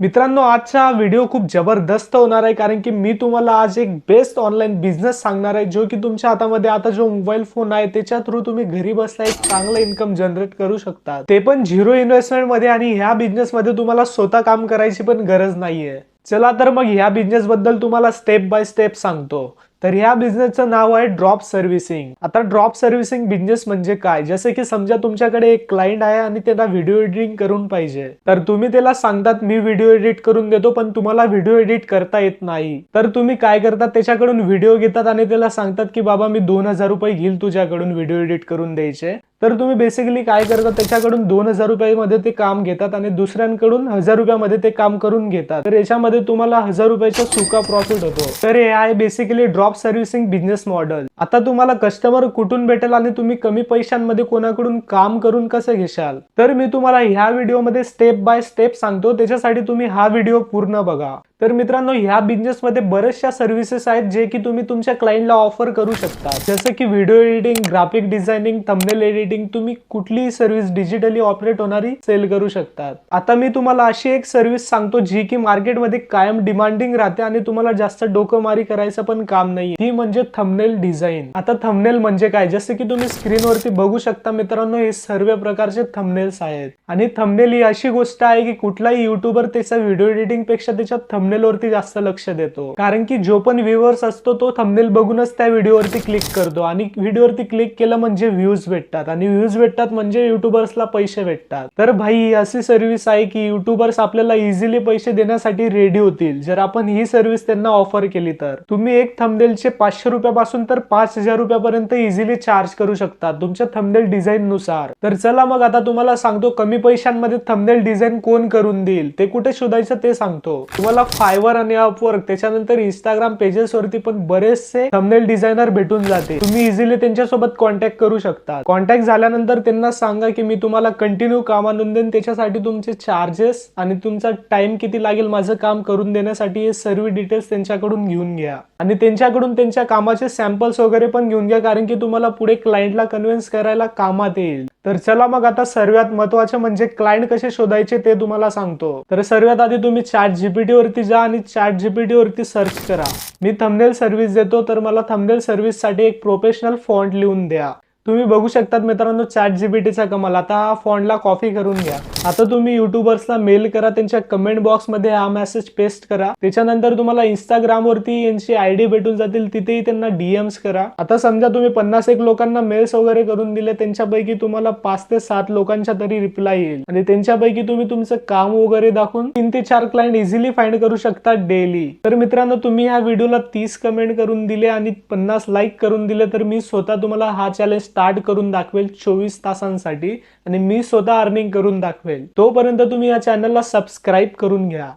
मित्रांनो, आजचा व्हिडिओ खूप जबरदस्त होणार आहे, कारण की मी तुम्हाला आज एक बेस्ट ऑनलाईन बिझनेस सांगणार आहे, जो की तुमच्या हातामध्ये आता जो मोबाईल फोन आहे त्याच्या थ्रू तुम्ही घरी बसल्या एक चांगला इन्कम जनरेट करू शकता, ते पण झिरो इन्व्हेस्टमेंट मध्ये. आणि ह्या बिझनेस मध्ये तुम्हाला स्वतः काम करायची पण गरज नाहीये. चला तर मग ह्या बिझनेस बद्दल तुम्हाला स्टेप बाय स्टेप सांगतो. तर ह्या बिझनेसचं नाव आहे ड्रॉप सर्व्हिसिंग. आता ड्रॉप सर्व्हिसिंग बिझनेस म्हणजे काय, जसे की समजा तुमच्याकडे एक क्लायंट आहे आणि त्याला व्हिडिओ एडिटिंग करून पाहिजे, तर तुम्ही त्याला सांगतात मी व्हिडिओ एडिट करून देतो, पण तुम्हाला व्हिडिओ एडिट करता येत नाही. तर तुम्ही काय करतात, त्याच्याकडून व्हिडिओ घेतात आणि त्याला सांगतात की बाबा मी 2000 रुपये घेईल तुझ्याकडून व्हिडिओ एडिट करून द्यायचे. तर तुम्ही बेसिकली काय करतात, त्याच्याकडून 2000 रुपयामध्ये ते काम घेतात आणि दुसऱ्यांकडून 1000 रुपयामध्ये ते काम करून घेतात. तर याच्यामध्ये तुम्हाला 1000 रुपयाचा सुका प्रॉफिट होतो. तर हे आहे basically drop servicing business model. आता तुम्हाला कस्टमर कुठून भेटेल आणि तुम्ही कमी पैशांमध्ये कोणाकडून काम करून कसं घेशाल, तर मी तुम्हाला ह्या व्हिडिओमध्ये स्टेप बाय स्टेप सांगतो. त्याच्यासाठी तुम्ही हा व्हिडिओ पूर्ण बघा. तर मित्रांनो, ह्या बिझनेसमध्ये बरेचशा सर्व्हिसेस आहेत जे की तुम्ही तुमच्या क्लायंटला ऑफर करू शकता, जसं की video editing, graphic designing, thumbnail editing. तुम्ही कुठलीही सर्व्हिस डिजिटली ऑपरेट होणारी सेल करू शकतात. आता मी तुम्हाला अशी एक सर्व्हिस सांगतो जी की मार्केटमध्ये कायम डिमांडिंग राहते आणि तुम्हाला जास्त डोकंमारी करायचं पण काम नाही, ती म्हणजे थंबनेल डिझाईन. आता थंबनेल म्हणजे काय, जसे की तुम्ही स्क्रीनवरती बघू शकता मित्रांनो, हे सर्व प्रकारचे थंबनेल्स आहेत. आणि थंबनेल ही अशी गोष्ट आहे की कुठलाही युट्यूबर त्याचा व्हिडिओ एडिटिंग पेक्षा त्याच्या थंबनेल वरती जास्त लक्ष देतो, कारण की जो पण व्ह्यूअर्स असतो तो थंबनेल बघूनच त्या व्हिडिओवरती क्लिक करतो, आणि व्हिडिओवरती क्लिक केलं म्हणजे व्ह्यूज भेटतात, आणि व्ह्यूज भेटतात म्हणजे युट्यूबर्सला पैसे भेटतात. तर भाई, ही अशी सर्व्हिस आहे की युट्यूबर्स आपल्याला इझिली पैसे देण्यासाठी रेडी होतील जर आपण ही सर्व्हिस त्यांना ऑफर केली. तर तुम्ही एक थंबनेलचे 500 रुपयापासून तर 5000 रुपयापर्यंत इझिली चार्ज करू शकता तुमच्या थंबनेल डिझाईन नुसार. तर चला मग आता तुम्हाला सांगतो कमी पैशांमध्ये थंबनेल डिझाईन कोण करून देईल, ते कुठे शोधायचं ते सांगतो तुम्हाला. फायवर आणि अपवर्क, त्याच्यानंतर इंस्टाग्राम पेजेस वरती पण बरेचसे थंबनेल डिझायनर भेटून जाते. तुम्ही इझिली त्यांच्यासोबत कॉन्टॅक्ट करू शकता. कॉन्टॅक्ट झाल्यानंतर त्यांना सांगा की मी तुम्हाला कंटिन्यू काम आणून देईन, त्याच्यासाठी तुमचे चार्जेस आणि तुमचा टाइम किती लागेल माझं काम करून देण्यासाठी, हे सर्व डिटेल्स त्यांच्याकडून घेऊन घ्या. आणि त्यांच्याकडून त्यांच्या कामाचे सॅम्पल्स वगैरे पण घेऊन घ्या, कारण की तुम्हाला पुढे क्लायंटला कन्व्हिन्स करायला कामात येईल. तर चला मग आता सर्वात महत्वाचे म्हणजे क्लायंट कसे शोधायचे ते तुम्हाला सांगतो. तर सर्वात आधी तुम्ही चॅट जीपीटी वरती जा आणि चॅट जीपीटी वरती सर्च करा मी थंबनेल सर्व्हिस देतो, तर मला थंबनेल सर्व्हिस साठी एक प्रोफेशनल फॉन्ट लिहून द्या. तुम्ही बघू शकतात मित्रांनो चॅट जीपीटीचा कमाल. आता हा फॉन्टला कॉपी करून घ्या. आता तुम्ही युट्यूबर्सला मेल करा, त्यांच्या कमेंट बॉक्स मध्ये हा मेसेज पेस्ट करा. त्याच्यानंतर तुम्हाला इंस्टाग्राम वरती यांची आयडी भेटून जातील, तिथेही त्यांना डीएम्स करा. आता समजा तुम्ही 51 लोकांना मेल्स वगैरे करून दिले, त्यांच्यापैकी तुम्हाला 5 ते 7 लोकांच्या तरी रिप्लाय येईल, आणि त्यांच्यापैकी तुम्ही तुमचं काम वगैरे दाखवून 3 ते 4 क्लायंट इझिली फाइंड करू शकता डेली. तर मित्रांनो, तुम्ही या व्हिडिओला 30 कमेंट करून दिले आणि 50 लाईक करून दिले, तर मी स्वतः तुम्हाला हा चॅलेंज स्टार्ट करून दाखवेल 24 तासांसाठी, आणि मी स्वतः अर्निंग करून दाखवेल. तोपर्यंत तुम्ही या चॅनलला सबस्क्राईब करून घ्या.